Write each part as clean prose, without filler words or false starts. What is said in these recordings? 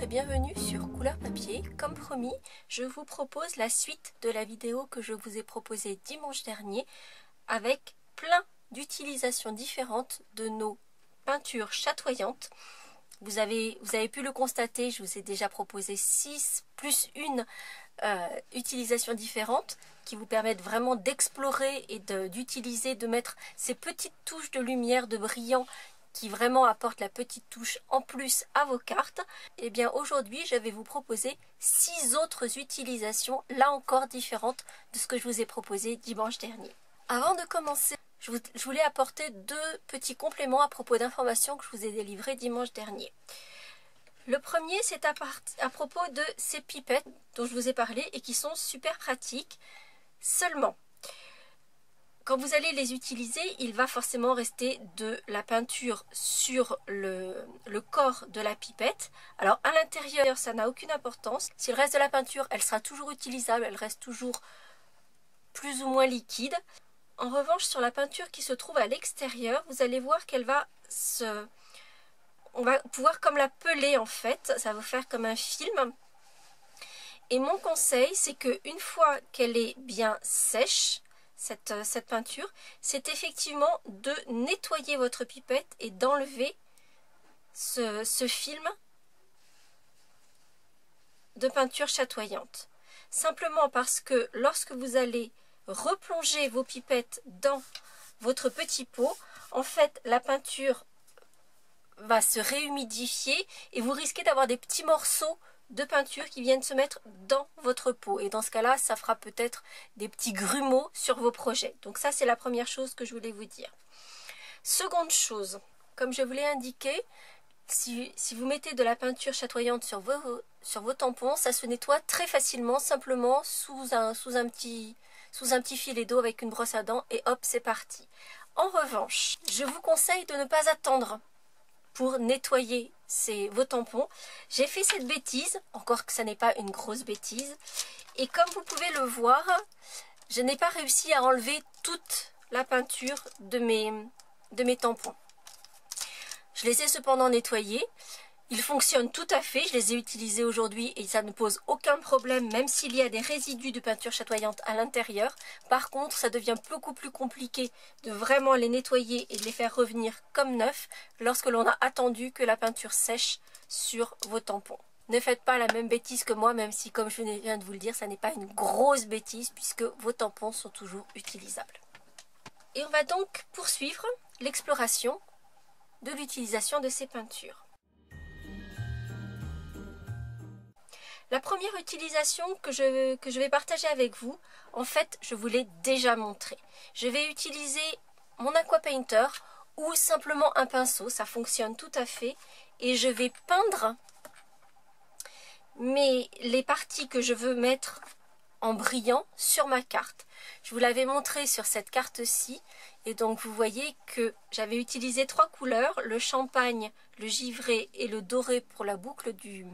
et bienvenue sur Couleur Papier. Comme promis, je vous propose la suite de la vidéo que je vous ai proposée dimanche dernier avec plein d'utilisations différentes de nos peintures chatoyantes. Vous avez pu le constater, je vous ai déjà proposé 6 plus une utilisation différente qui vous permettent vraiment d'explorer et d'utiliser, de mettre ces petites touches de lumière, de brillant qui vraiment apportent la petite touche en plus à vos cartes. Et bien aujourd'hui, je vais vous proposer 6 autres utilisations, là encore différentes de ce que je vous ai proposé dimanche dernier. Avant de commencer, je voulais apporter 2 petits compléments à propos d'informations que je vous ai délivrées dimanche dernier. Le premier, c'est à propos de ces pipettes dont je vous ai parlé et qui sont super pratiques. Seulement, quand vous allez les utiliser, il va forcément rester de la peinture sur le corps de la pipette. Alors à l'intérieur, ça n'a aucune importance. Si le reste de la peinture, elle sera toujours utilisable, elle reste toujours plus ou moins liquide. En revanche, sur la peinture qui se trouve à l'extérieur, vous allez voir qu'elle va on va pouvoir comme la peler en fait, ça va faire comme un film. Et mon conseil, c'est qu'une fois qu'elle est bien sèche, cette peinture, c'est effectivement de nettoyer votre pipette et d'enlever ce film de peinture chatoyante. Simplement parce que lorsque vous allez replonger vos pipettes dans votre petit pot, en fait la peinture va se réhumidifier et vous risquez d'avoir des petits morceaux de peinture qui viennent se mettre dans votre pot. Et dans ce cas-là, ça fera peut-être des petits grumeaux sur vos projets. Donc ça, c'est la première chose que je voulais vous dire. Seconde chose, comme je vous l'ai indiqué, si vous mettez de la peinture chatoyante sur vos tampons, ça se nettoie très facilement, simplement sous un petit filet d'eau avec une brosse à dents et hop, c'est parti. En revanche, je vous conseille de ne pas attendre pour nettoyer vos tampons. J'ai fait cette bêtise, encore que ça n'est pas une grosse bêtise, et comme vous pouvez le voir, je n'ai pas réussi à enlever toute la peinture de mes tampons. Je les ai cependant nettoyés. Ils fonctionnent tout à fait, je les ai utilisés aujourd'hui et ça ne pose aucun problème, même s'il y a des résidus de peinture chatoyante à l'intérieur. Par contre, ça devient beaucoup plus compliqué de vraiment les nettoyer et de les faire revenir comme neufs lorsque l'on a attendu que la peinture sèche sur vos tampons. Ne faites pas la même bêtise que moi, même si, comme je viens de vous le dire, ça n'est pas une grosse bêtise puisque vos tampons sont toujours utilisables. Et on va donc poursuivre l'exploration de l'utilisation de ces peintures. La première utilisation que je vais partager avec vous, en fait, je vous l'ai déjà montré. Je vais utiliser mon aqua painter ou simplement un pinceau, ça fonctionne tout à fait. Et je vais peindre les parties que je veux mettre en brillant sur ma carte. Je vous l'avais montré sur cette carte-ci. Et donc vous voyez que j'avais utilisé 3 couleurs, le champagne, le givré et le doré pour la boucle du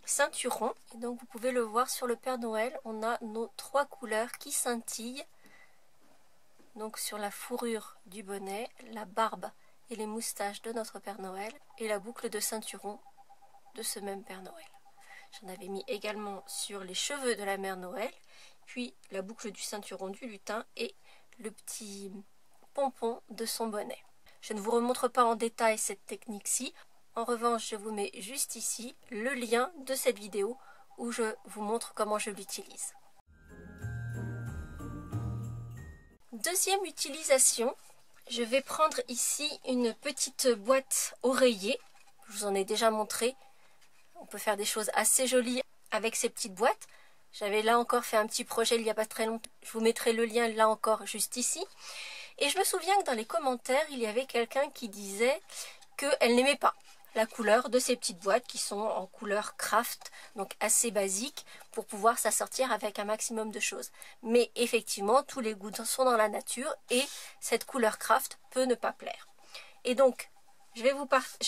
ceinturon. Et donc vous pouvez le voir sur le Père Noël, on a nos 3 couleurs qui scintillent. Donc sur la fourrure du bonnet, la barbe et les moustaches de notre Père Noël et la boucle de ceinturon de ce même Père Noël. J'en avais mis également sur les cheveux de la Mère Noël, puis la boucle du ceinturon du lutin et le petit pompon de son bonnet. Je ne vous remontre pas en détail cette technique-ci. En revanche, je vous mets juste ici le lien de cette vidéo où je vous montre comment je l'utilise. Deuxième utilisation, je vais prendre ici une petite boîte oreiller. Je vous en ai déjà montré. On peut faire des choses assez jolies avec ces petites boîtes. J'avais là encore fait un petit projet il n'y a pas très longtemps. Je vous mettrai le lien là encore juste ici. Et je me souviens que dans les commentaires, il y avait quelqu'un qui disait qu'elle n'aimait pas la couleur de ces petites boîtes qui sont en couleur craft, donc assez basique, pour pouvoir s'assortir avec un maximum de choses. Mais effectivement, tous les goûts sont dans la nature et cette couleur craft peut ne pas plaire. Et donc, je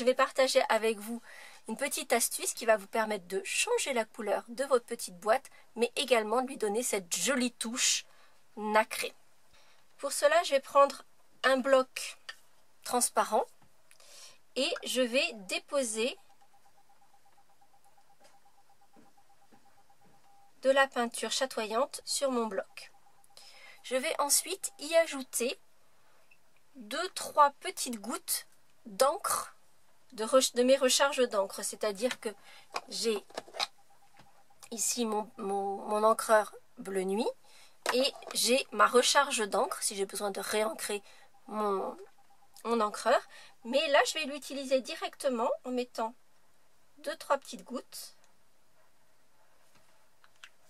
vais partager avec vous une petite astuce qui va vous permettre de changer la couleur de votre petite boîte, mais également de lui donner cette jolie touche nacrée. Pour cela, je vais prendre un bloc transparent et je vais déposer de la peinture chatoyante sur mon bloc. Je vais ensuite y ajouter 2-3 petites gouttes d'encre, de mes recharges d'encre. C'est-à-dire que j'ai ici mon encreur bleu nuit et j'ai ma recharge d'encre si j'ai besoin de réancrer mon encreur. Mais là, je vais l'utiliser directement en mettant 2-3 petites gouttes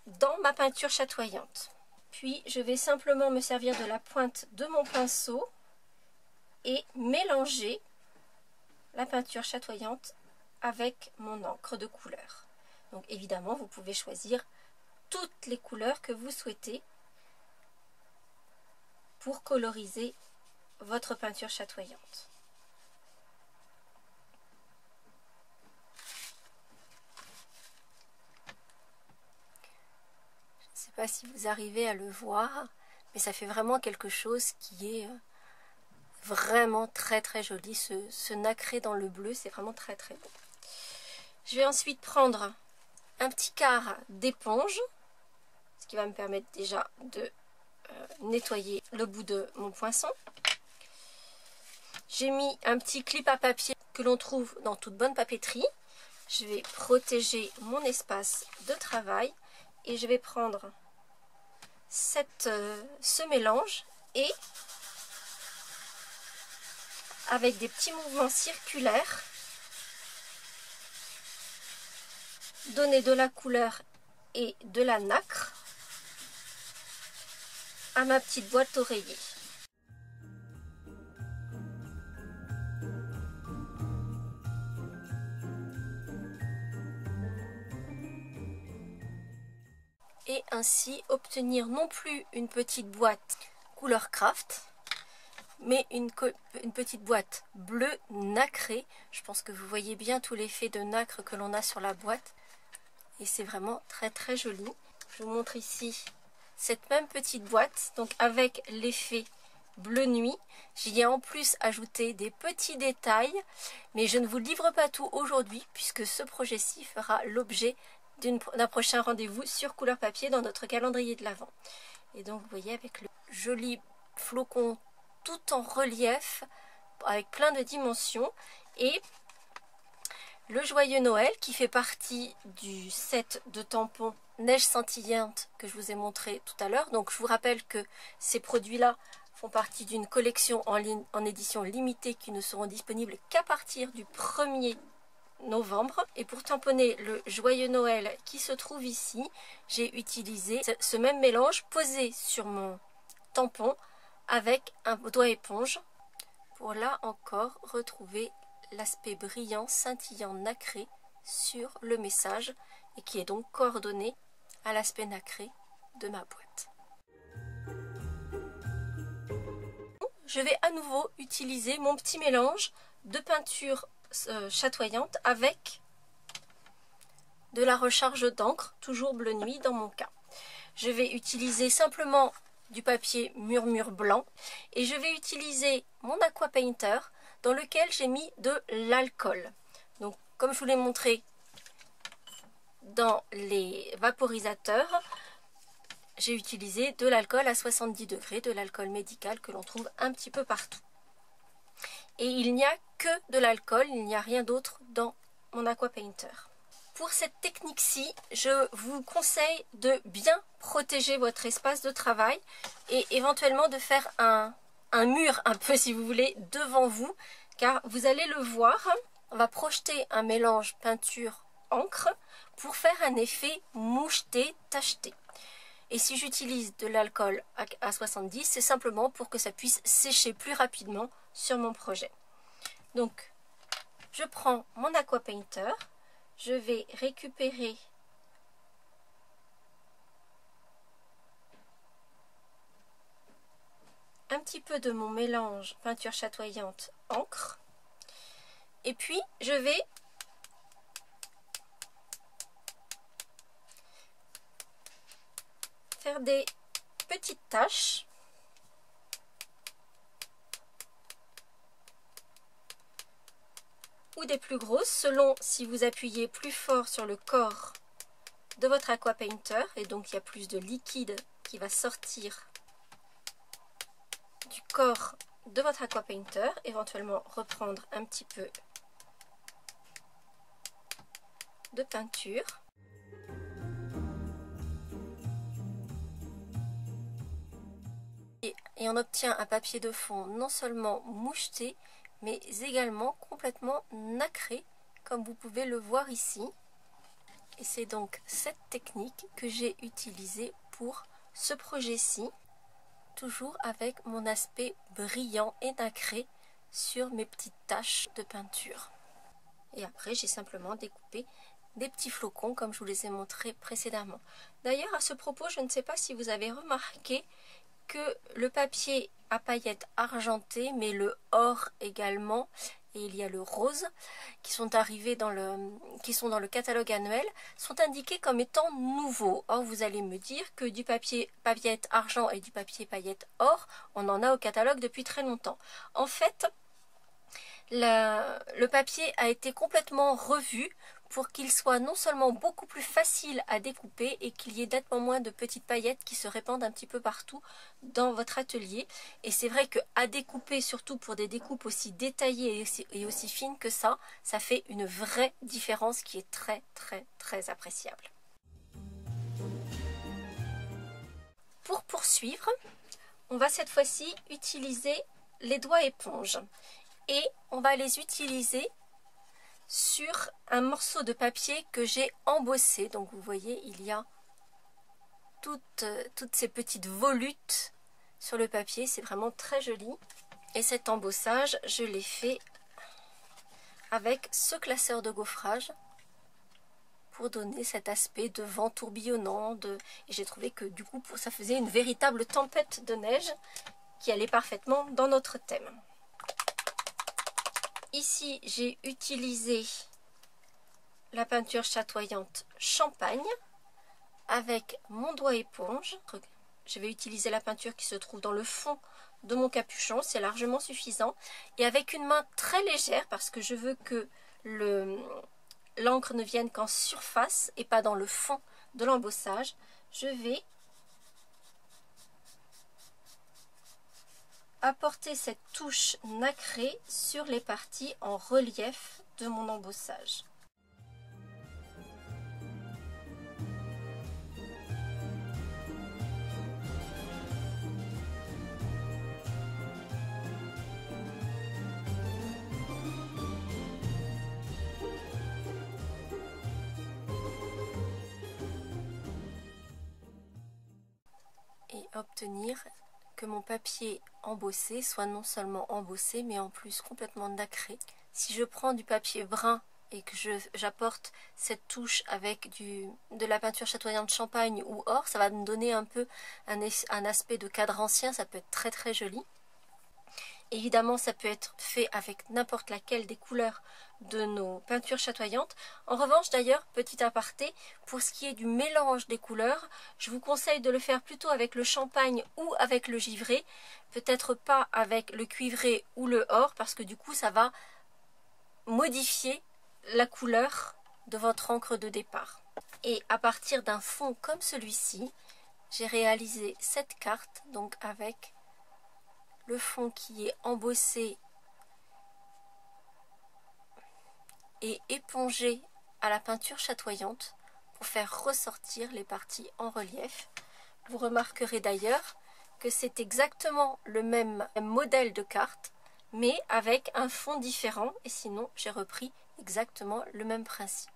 dans ma peinture chatoyante. Puis, je vais simplement me servir de la pointe de mon pinceau et mélanger la peinture chatoyante avec mon encre de couleur. Donc évidemment, vous pouvez choisir toutes les couleurs que vous souhaitez pour coloriser votre peinture chatoyante. Je ne sais pas si vous arrivez à le voir, mais ça fait vraiment quelque chose qui est vraiment très très joli. Ce nacré dans le bleu, c'est vraiment très très beau. Je vais ensuite prendre un petit quart d'éponge, ce qui va me permettre déjà de nettoyer le bout de mon poinçon. J'ai mis un petit clip à papier que l'on trouve dans toute bonne papeterie. Je vais protéger mon espace de travail et je vais prendre ce mélange et avec des petits mouvements circulaires donner de la couleur et de la nacre à ma petite boîte oreiller. Et ainsi obtenir non plus une petite boîte couleur craft, mais une petite boîte bleue nacrée. Je pense que vous voyez bien tout l'effet de nacre que l'on a sur la boîte. Et c'est vraiment très très joli. Je vous montre ici cette même petite boîte, donc avec l'effet bleu nuit. J'y ai en plus ajouté des petits détails, mais je ne vous livre pas tout aujourd'hui puisque ce projet-ci fera l'objet d'un prochain rendez-vous sur couleur papier dans notre calendrier de l'Avent. Et donc vous voyez avec le joli flocon tout en relief, avec plein de dimensions, et le joyeux Noël qui fait partie du set de tampons neige scintillante que je vous ai montré tout à l'heure. Donc je vous rappelle que ces produits-là font partie d'une collection en édition limitée qui ne seront disponibles qu'à partir du 1er novembre. Et pour tamponner le joyeux Noël qui se trouve ici, j'ai utilisé ce même mélange posé sur mon tampon avec un doigt éponge pour là encore retrouver l'aspect brillant, scintillant, nacré sur le message et qui est donc coordonné à l'aspect nacré de ma boîte. Je vais à nouveau utiliser mon petit mélange de peinture chatoyante avec de la recharge d'encre, toujours bleu nuit dans mon cas. Je vais utiliser simplement du papier murmure blanc et je vais utiliser mon aqua painter dans lequel j'ai mis de l'alcool. Donc comme je vous l'ai montré dans les vaporisateurs, j'ai utilisé de l'alcool à 70 degrés, de l'alcool médical que l'on trouve un petit peu partout. Et il n'y a que de l'alcool, il n'y a rien d'autre dans mon aqua painter. Pour cette technique-ci, je vous conseille de bien protéger votre espace de travail et éventuellement de faire un mur un peu si vous voulez devant vous, car vous allez le voir, on va projeter un mélange peinture encre pour faire un effet moucheté, tacheté. Et si j'utilise de l'alcool à 70, c'est simplement pour que ça puisse sécher plus rapidement sur mon projet. Donc je prends mon aqua painter, je vais récupérer un petit peu de mon mélange peinture chatoyante encre et puis je vais faire des petites taches ou des plus grosses selon si vous appuyez plus fort sur le corps de votre aqua painter et donc il y a plus de liquide qui va sortir du corps de votre aqua painter, éventuellement reprendre un petit peu de peinture. Et on obtient un papier de fond non seulement moucheté, mais également complètement nacré, comme vous pouvez le voir ici. Et c'est donc cette technique que j'ai utilisée pour ce projet-ci, toujours avec mon aspect brillant et nacré sur mes petites taches de peinture. Et après, j'ai simplement découpé des petits flocons comme je vous les ai montrés précédemment. D'ailleurs, à ce propos, je ne sais pas si vous avez remarqué que le papier à paillettes argentées, mais le or également, et il y a le rose, qui sont arrivés dans le catalogue annuel, sont indiqués comme étant nouveaux. Or, vous allez me dire que du papier paillettes argent et du papier paillettes or, on en a au catalogue depuis très longtemps. En fait, le papier a été complètement revu pour qu'il soit non seulement beaucoup plus facile à découper et qu'il y ait nettement moins de petites paillettes qui se répandent un petit peu partout dans votre atelier. Et c'est vrai qu'à découper, surtout pour des découpes aussi détaillées et aussi fines que ça fait une vraie différence qui est très très très appréciable. Pour poursuivre, on va cette fois-ci utiliser les doigts éponges. Et on va les utiliser sur un morceau de papier que j'ai embossé. Donc vous voyez, il y a toutes ces petites volutes sur le papier. C'est vraiment très joli. Et cet embossage, je l'ai fait avec ce classeur de gaufrage pour donner cet aspect de vent tourbillonnant. Et j'ai trouvé que du coup, ça faisait une véritable tempête de neige qui allait parfaitement dans notre thème. Ici, j'ai utilisé la peinture chatoyante Champagne avec mon doigt éponge. Je vais utiliser la peinture qui se trouve dans le fond de mon capuchon, c'est largement suffisant. Et avec une main très légère, parce que je veux que l'encre ne vienne qu'en surface et pas dans le fond de l'embossage, je vais apporter cette touche nacrée sur les parties en relief de mon embossage. Et obtenir que mon papier embossé soit non seulement embossé mais en plus complètement nacré. Si je prends du papier brun et que j'apporte cette touche avec de la peinture chatoyante Champagne ou or, ça va me donner un peu un aspect de cadre ancien, ça peut être très très joli. Évidemment, ça peut être fait avec n'importe laquelle des couleurs de nos peintures chatoyantes. En revanche, d'ailleurs, petit aparté, pour ce qui est du mélange des couleurs, je vous conseille de le faire plutôt avec le champagne ou avec le givré, peut-être pas avec le cuivré ou le or, parce que du coup, ça va modifier la couleur de votre encre de départ. Et à partir d'un fond comme celui-ci, j'ai réalisé cette carte, donc avec le fond qui est embossé et épongé à la peinture chatoyante pour faire ressortir les parties en relief. Vous remarquerez d'ailleurs que c'est exactement le même modèle de carte, mais avec un fond différent, et sinon j'ai repris exactement le même principe.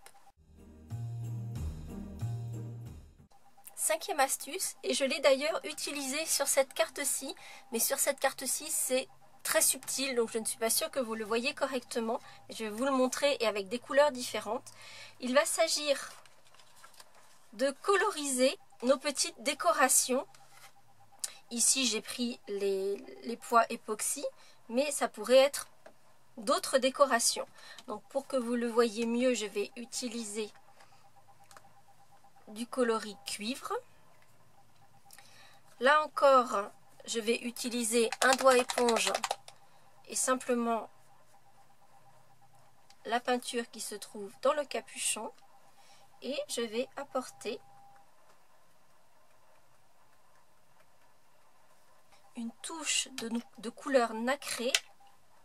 Cinquième astuce, et je l'ai d'ailleurs utilisé sur cette carte-ci, mais sur cette carte-ci c'est très subtil, donc je ne suis pas sûre que vous le voyez correctement. Je vais vous le montrer et avec des couleurs différentes. Il va s'agir de coloriser nos petites décorations. Ici j'ai pris les pois époxy, mais ça pourrait être d'autres décorations. Donc pour que vous le voyez mieux, je vais utiliser du coloris cuivre. Là encore, je vais utiliser un doigt éponge et simplement la peinture qui se trouve dans le capuchon. et je vais apporter une touche de couleur nacrée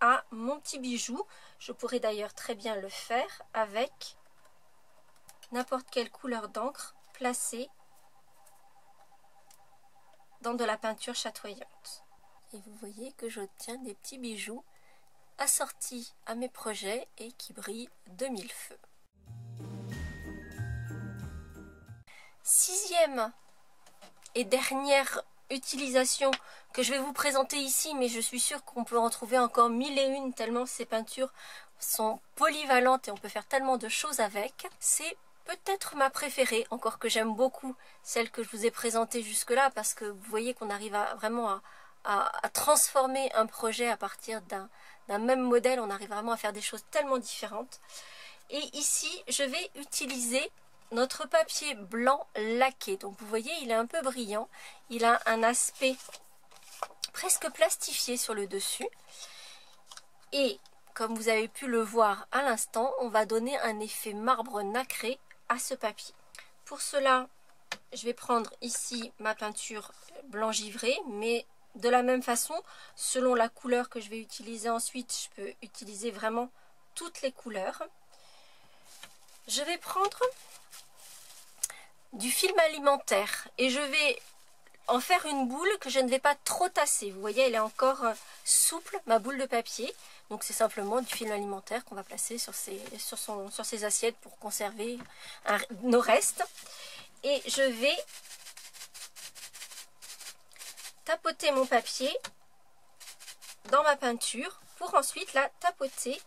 à mon petit bijou. Je pourrais d'ailleurs très bien le faire avec n'importe quelle couleur d'encre placée dans de la peinture chatoyante. Et vous voyez que j'obtiens des petits bijoux assortis à mes projets et qui brillent de mille feux. Sixième et dernière utilisation que je vais vous présenter ici, mais je suis sûre qu'on peut en trouver encore mille et une tellement ces peintures sont polyvalentes et on peut faire tellement de choses avec. C'est peut-être ma préférée, encore que j'aime beaucoup celle que je vous ai présentée jusque-là, parce que vous voyez qu'on arrive vraiment à transformer un projet à partir d'un même modèle. On arrive vraiment à faire des choses tellement différentes. Et ici, je vais utiliser notre papier blanc laqué. Donc vous voyez, il est un peu brillant. Il a un aspect presque plastifié sur le dessus. Et comme vous avez pu le voir à l'instant, on va donner un effet marbre nacré à ce papier. Pour cela, je vais prendre ici ma peinture blanc givré, mais de la même façon, selon la couleur que je vais utiliser ensuite, je peux utiliser vraiment toutes les couleurs. Je vais prendre du film alimentaire et je vais en faire une boule que je ne vais pas trop tasser. Vous voyez, elle est encore souple, ma boule de papier. Donc c'est simplement du film alimentaire qu'on va placer sur ses assiettes pour conserver nos restes. Et je vais tapoter mon papier dans ma peinture pour ensuite la tapoter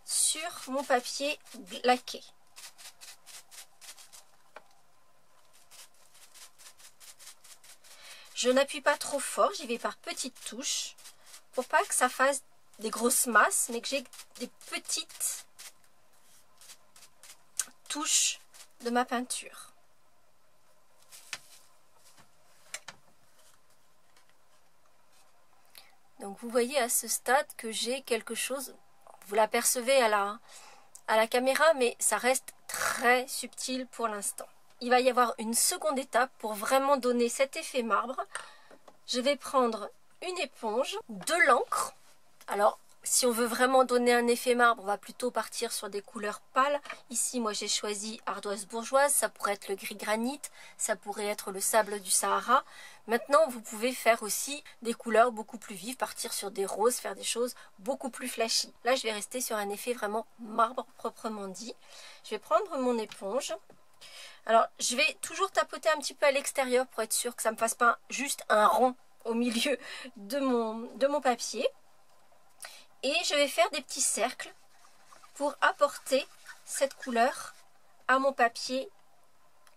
sur mon papier laqué. Je n'appuie pas trop fort, j'y vais par petites touches pour pas que ça fasse des grosses masses, mais que j'ai des petites touches de ma peinture. Donc vous voyez à ce stade que j'ai quelque chose, vous l'apercevez à la caméra, mais ça reste très subtil pour l'instant. Il va y avoir une seconde étape pour vraiment donner cet effet marbre. Je vais prendre une éponge, de l'encre. Alors, si on veut vraiment donner un effet marbre, on va plutôt partir sur des couleurs pâles. Ici, moi, j'ai choisi ardoise bourgeoise. Ça pourrait être le gris granit, ça pourrait être le sable du Sahara. Maintenant, vous pouvez faire aussi des couleurs beaucoup plus vives, partir sur des roses, faire des choses beaucoup plus flashy. Là, je vais rester sur un effet vraiment marbre proprement dit. Je vais prendre mon éponge. Alors, je vais toujours tapoter un petit peu à l'extérieur pour être sûr que ça ne me fasse pas juste un rond au milieu de mon papier. Et je vais faire des petits cercles pour apporter cette couleur à mon papier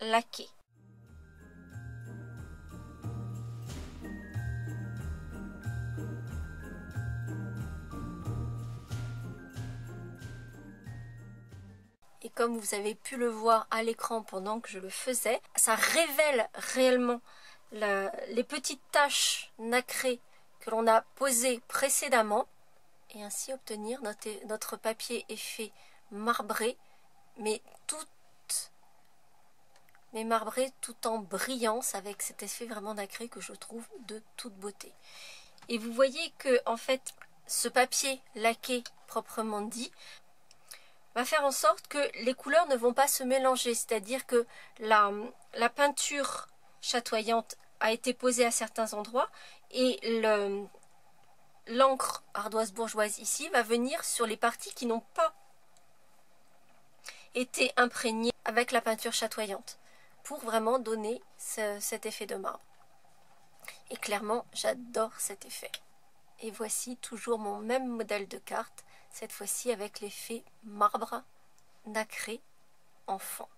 laqué. Et comme vous avez pu le voir à l'écran pendant que je le faisais, ça révèle réellement les petites taches nacrées que l'on a posées précédemment. Et ainsi obtenir notre papier effet marbré, mais marbré tout en brillance, avec cet effet vraiment nacré que je trouve de toute beauté. Et vous voyez que en fait ce papier laqué proprement dit va faire en sorte que les couleurs ne vont pas se mélanger, c'est-à-dire que la peinture chatoyante a été posée à certains endroits et l'encre ardoise bourgeoise ici va venir sur les parties qui n'ont pas été imprégnées avec la peinture chatoyante pour vraiment donner cet effet de marbre. Et clairement, j'adore cet effet. Et voici toujours mon même modèle de carte, cette fois-ci avec l'effet marbre nacré en fond.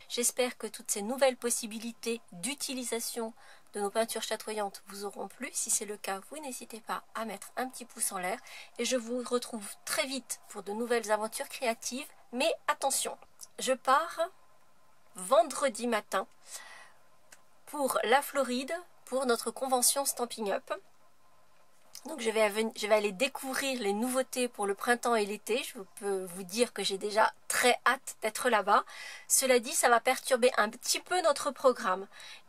J'espère que toutes ces nouvelles possibilités d'utilisation de nos peintures chatoyantes vous auront plu. Si c'est le cas, vous n'hésitez pas à mettre un petit pouce en l'air. Et je vous retrouve très vite pour de nouvelles aventures créatives. Mais attention, je pars vendredi matin pour la Floride, pour notre convention Stampin' Up. Donc je vais aller découvrir les nouveautés pour le printemps et l'été. Je peux vous dire que j'ai déjà très hâte d'être là-bas. Cela dit, ça va perturber un petit peu notre programme.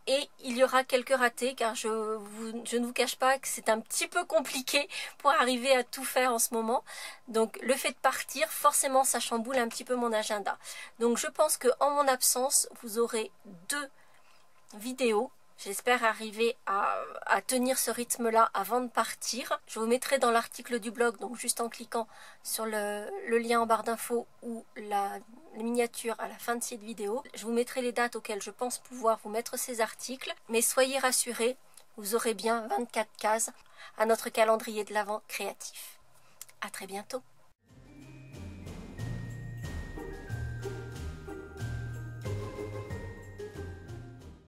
Et il y aura quelques ratés car je ne vous cache pas que c'est un petit peu compliqué pour arriver à tout faire en ce moment. Donc le fait de partir, forcément ça chamboule un petit peu mon agenda. Donc je pense qu'en mon absence, vous aurez 2 vidéos. J'espère arriver à tenir ce rythme-là avant de partir. Je vous mettrai dans l'article du blog, donc juste en cliquant sur le lien en barre d'infos ou la miniature à la fin de cette vidéo. Je vous mettrai les dates auxquelles je pense pouvoir vous mettre ces articles. Mais soyez rassurés, vous aurez bien 24 cases à notre calendrier de l'Avent créatif. À très bientôt.